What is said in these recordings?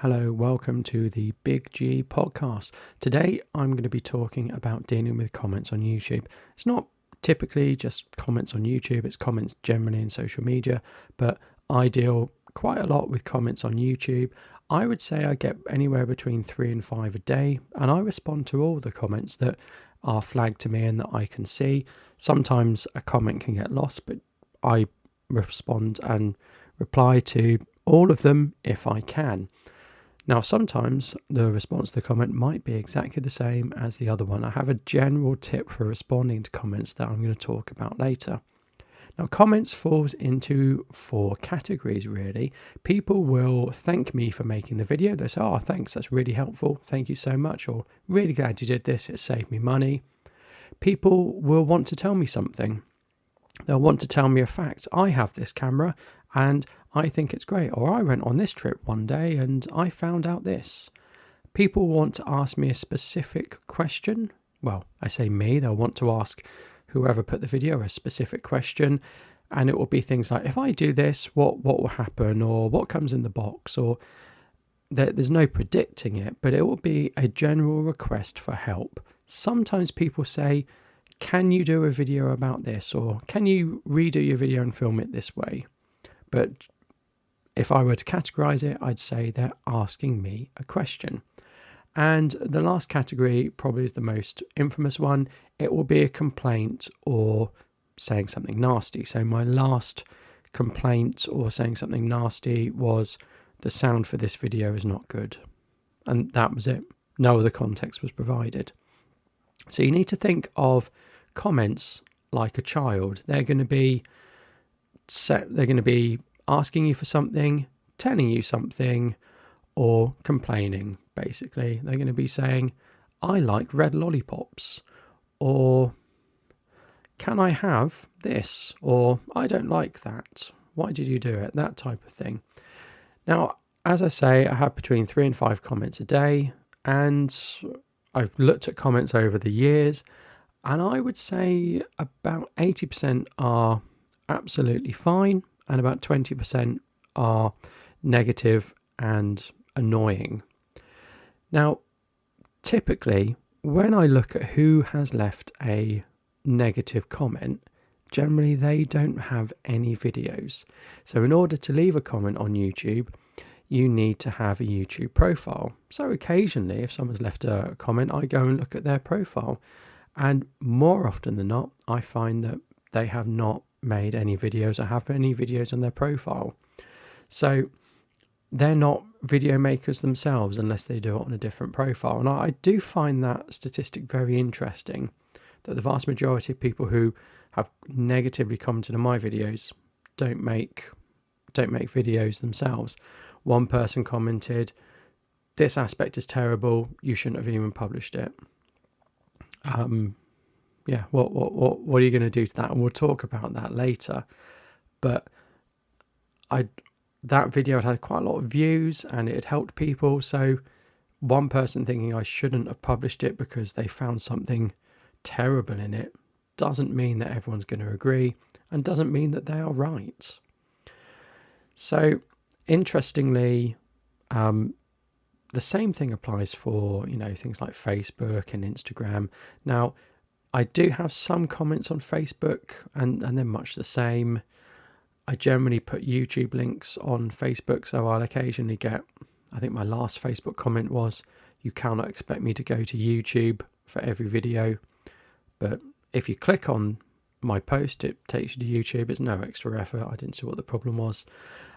Hello, welcome to the Big G podcast. Today I'm going to be talking about dealing with comments on YouTube. It's not typically just comments on YouTube, it's comments generally in social media, but I deal quite a lot with comments on YouTube. I would say I get anywhere between 3 and 5 a day, and I respond to all the comments that are flagged to me and that I can see. Sometimes a comment can get lost, but I respond and reply to all of them if I can. Now, sometimes the response to the comment might be exactly the same as the other one. I have a general tip for responding to comments that I'm going to talk about later. Now, comments falls into 4 categories, really. People will thank me for making the video. They say, "Oh, thanks, that's really helpful. Thank you so much," or "Really glad you did this, it saved me money." People will want to tell me something. They'll want to tell me a fact. "I have this camera and I think it's great," or "I went on this trip one day and I found out this." People want to ask me a specific question. Well, I say me, they'll want to ask whoever put the video a specific question, and it will be things like, "If I do this, what will happen?" or "What comes in the box?" or there's no predicting it, but it will be a general request for help. Sometimes people say, "Can you do a video about this?" or "Can you redo your video and film it this way?" But if I were to categorize it, I'd say they're asking me a question. And the last category probably is the most infamous one. It will be a complaint or saying something nasty. So my last complaint or saying something nasty was, "The sound for this video is not good." And that was it. No other context was provided. So you need to think of comments like a child. They're going to be asking you for something, telling you something, or complaining, basically. They're going to be saying, "I like red lollipops," or "Can I have this?" or "I don't like that. Why did you do it?" That type of thing. Now, as I say, I have between 3 and 5 comments a day, and I've looked at comments over the years, and I would say about 80% are absolutely fine, and about 20% are negative and annoying. Now, typically, when I look at who has left a negative comment, generally they don't have any videos. So in order to leave a comment on YouTube, you need to have a YouTube profile. So occasionally, if someone's left a comment, I go and look at their profile. And more often than not, I find that they have not made any videos or have any videos on their profile. So they're not video makers themselves unless they do it on a different profile. And I do find that statistic very interesting, that the vast majority of people who have negatively commented on my videos don't make videos themselves. One person commented, "This aspect is terrible, you shouldn't have even published it." Yeah, what are you going to do to that? And we'll talk about that later. But that video had quite a lot of views and it had helped people. So one person thinking I shouldn't have published it because they found something terrible in it doesn't mean that everyone's going to agree, and doesn't mean that they are right. So interestingly, the same thing applies for, things like Facebook and Instagram. Now, I do have some comments on Facebook, and they're much the same. I generally put YouTube links on Facebook, so I'll occasionally get, I think my last Facebook comment was, "You cannot expect me to go to YouTube for every video." But if you click on my post, it takes you to YouTube. It's no extra effort. I didn't see what the problem was.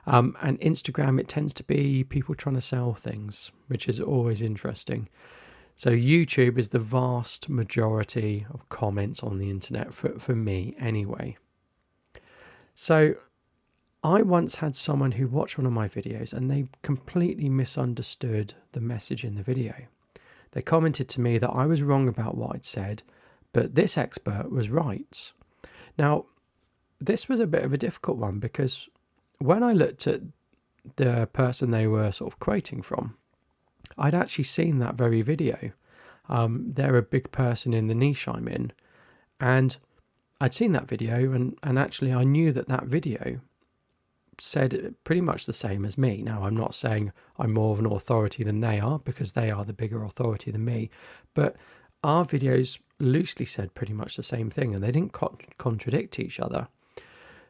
And Instagram, it tends to be people trying to sell things, which is always interesting. So YouTube is the vast majority of comments on the internet, for me anyway. So I once had someone who watched one of my videos and they completely misunderstood the message in the video. They commented to me that I was wrong about what I'd said, but this expert was right. Now, this was a bit of a difficult one because when I looked at the person they were sort of quoting from, I'd actually seen that very video. They're a big person in the niche I'm in, and I'd seen that video, and actually I knew that video said pretty much the same as me. Now, I'm not saying I'm more of an authority than they are, because they are the bigger authority than me, but our videos loosely said pretty much the same thing, and they didn't contradict each other.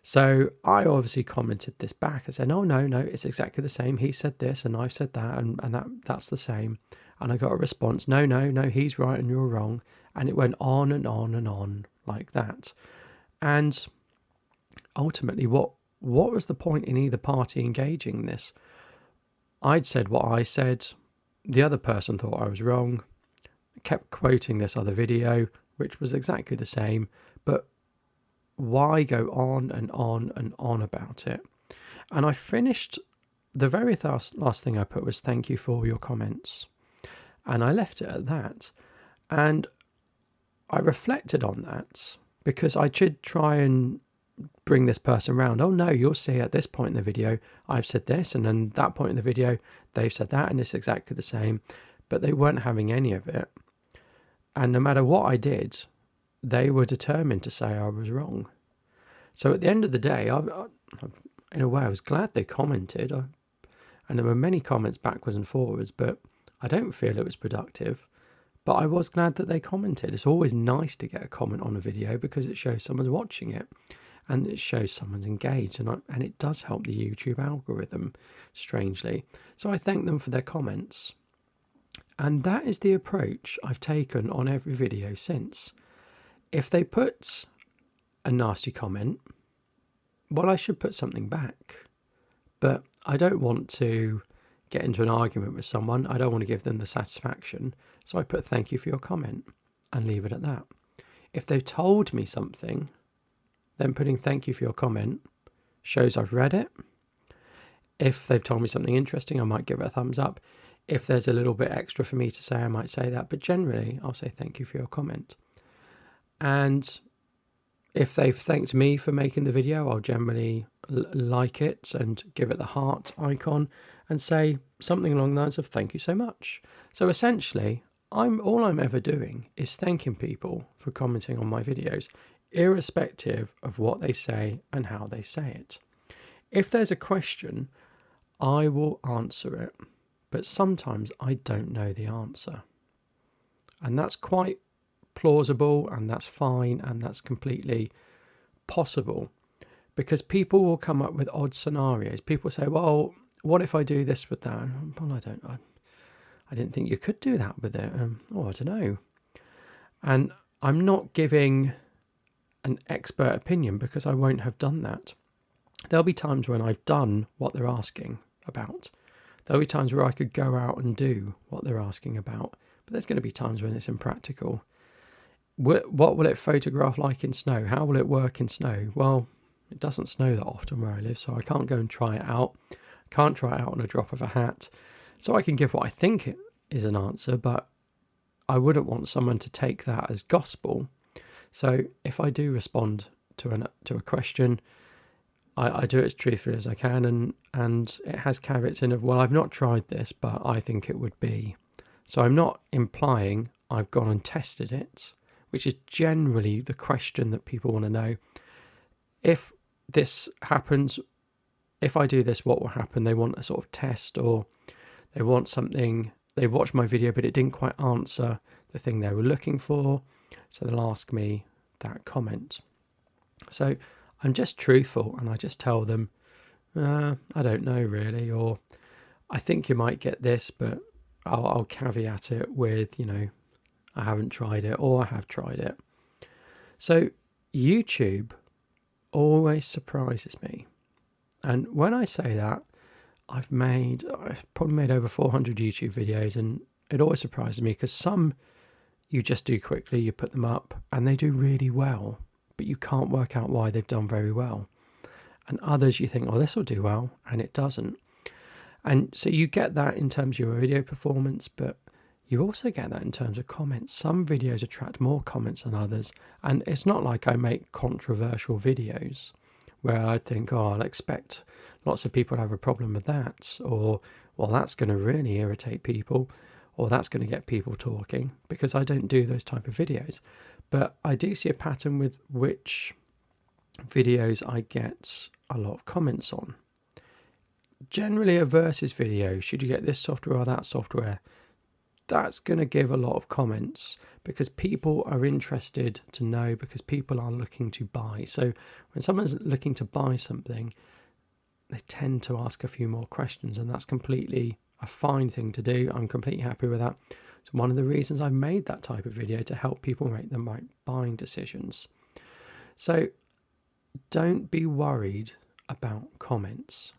So I obviously commented this back. I said, oh, no, it's exactly the same. He said this and I've said that, and that's the same. And I got a response, no, he's right and you're wrong. And it went on and on and on like that. And ultimately, what was the point in either party engaging in this? I'd said what I said. The other person thought I was wrong, kept quoting this other video, which was exactly the same. But why go on and on and on about it? And I finished, the very last thing I put was thank you for your comments. And I left it at that. And I reflected on that, because I should try and bring this person around. Oh no, you'll see at this point in the video I've said this, and then that point in the video they've said that, and it's exactly the same. But they weren't having any of it. And no matter what I did, they were determined to say I was wrong. So at the end of the day, in a way, I was glad they commented. And there were many comments backwards and forwards, but I don't feel it was productive. But I was glad that they commented. It's always nice to get a comment on a video, because it shows someone's watching it, and it shows someone's engaged, and it does help the YouTube algorithm, strangely. So I thank them for their comments. And that is the approach I've taken on every video since. If they put a nasty comment, well, I should put something back. But I don't want to get into an argument with someone. I don't want to give them the satisfaction. So I put thank you for your comment and leave it at that. If they've told me something, then putting thank you for your comment shows I've read it. If they've told me something interesting, I might give it a thumbs up. If there's a little bit extra for me to say, I might say that. But generally, I'll say thank you for your comment. And if they've thanked me for making the video, I'll generally like it and give it the heart icon and say something along the lines of thank you so much. So essentially, all I'm ever doing is thanking people for commenting on my videos, irrespective of what they say and how they say it. If there's a question, I will answer it, but sometimes I don't know the answer. And that's quite plausible, and that's fine, and that's completely possible, because people will come up with odd scenarios. People say, well, what if I do this with that? Well, I didn't think you could do that with it. I don't know. And I'm not giving an expert opinion, because I won't have done that. There'll be times when I've done what they're asking about. There'll be times where I could go out and do what they're asking about, but there's going to be times when it's impractical. What will it photograph like in snow? How will it work in snow? Well, it doesn't snow that often where I live, so I can't go and try it out. Can't try it out on a drop of a hat. So I can give what I think it is an answer, but I wouldn't want someone to take that as gospel. So if I do respond to a question, I do it as truthfully as I can, and it has caveats in of, well, I've not tried this, but I think it would be. So I'm not implying I've gone and tested it, which is generally the question that people want to know. If this happens, if I do this, what will happen? They want a sort of test, or they want something. They watched my video, but it didn't quite answer the thing they were looking for. So they'll ask me that comment. So I'm just truthful, and I just tell them, I don't know really, or I think you might get this, but I'll caveat it with, I haven't tried it, or I have tried it. So YouTube always surprises me. And when I say that, I've probably made over 400 YouTube videos, and it always surprises me, because some you just do quickly, you put them up and they do really well, but you can't work out why they've done very well. And others you think, oh, this will do well, and it doesn't. And so you get that in terms of your video performance, but you also get that in terms of comments. Some videos attract more comments than others, and it's not like I make controversial videos where I think, oh, I'll expect lots of people to have a problem with that, or, well, that's going to really irritate people, or that's going to get people talking, because I don't do those type of videos. But I do see a pattern with which videos I get a lot of comments on. generally a versus video, should you get this software or that software, that's going to give a lot of comments because people are interested to know, because people are looking to buy. So when someone's looking to buy something, they tend to ask a few more questions, and that's completely a fine thing to do. I'm completely happy with that. It's one of the reasons I made that type of video, to help people make the right buying decisions. So don't be worried about comments.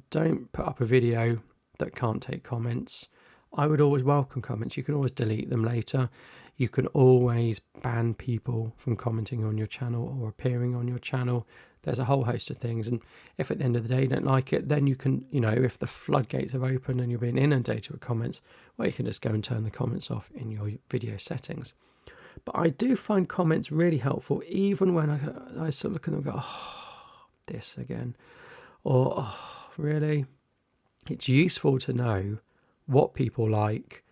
Don't put up a video that can't take comments. I would always welcome comments. You can always delete them later. You can always ban people from commenting on your channel or appearing on your channel. There's a whole host of things. And if at the end of the day you don't like it, then you can, if the floodgates are open and you're being inundated with comments, well, you can just go and turn the comments off in your video settings. But I do find comments really helpful, even when I sort of look at them and go, oh, this again. Or, oh, really? It's useful to know what people like.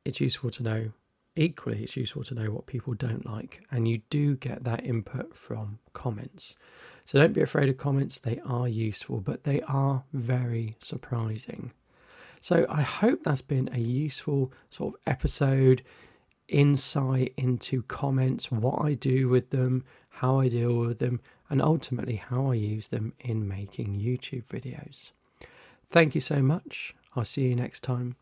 It's useful to know, equally, it's useful to know what people don't like. And you do get that input from comments. So don't be afraid of comments. They are useful, but they are very surprising. So I hope that's been a useful sort of episode, insight into comments, what I do with them, how I deal with them, and ultimately how I use them in making YouTube videos. Thank you so much. I'll see you next time.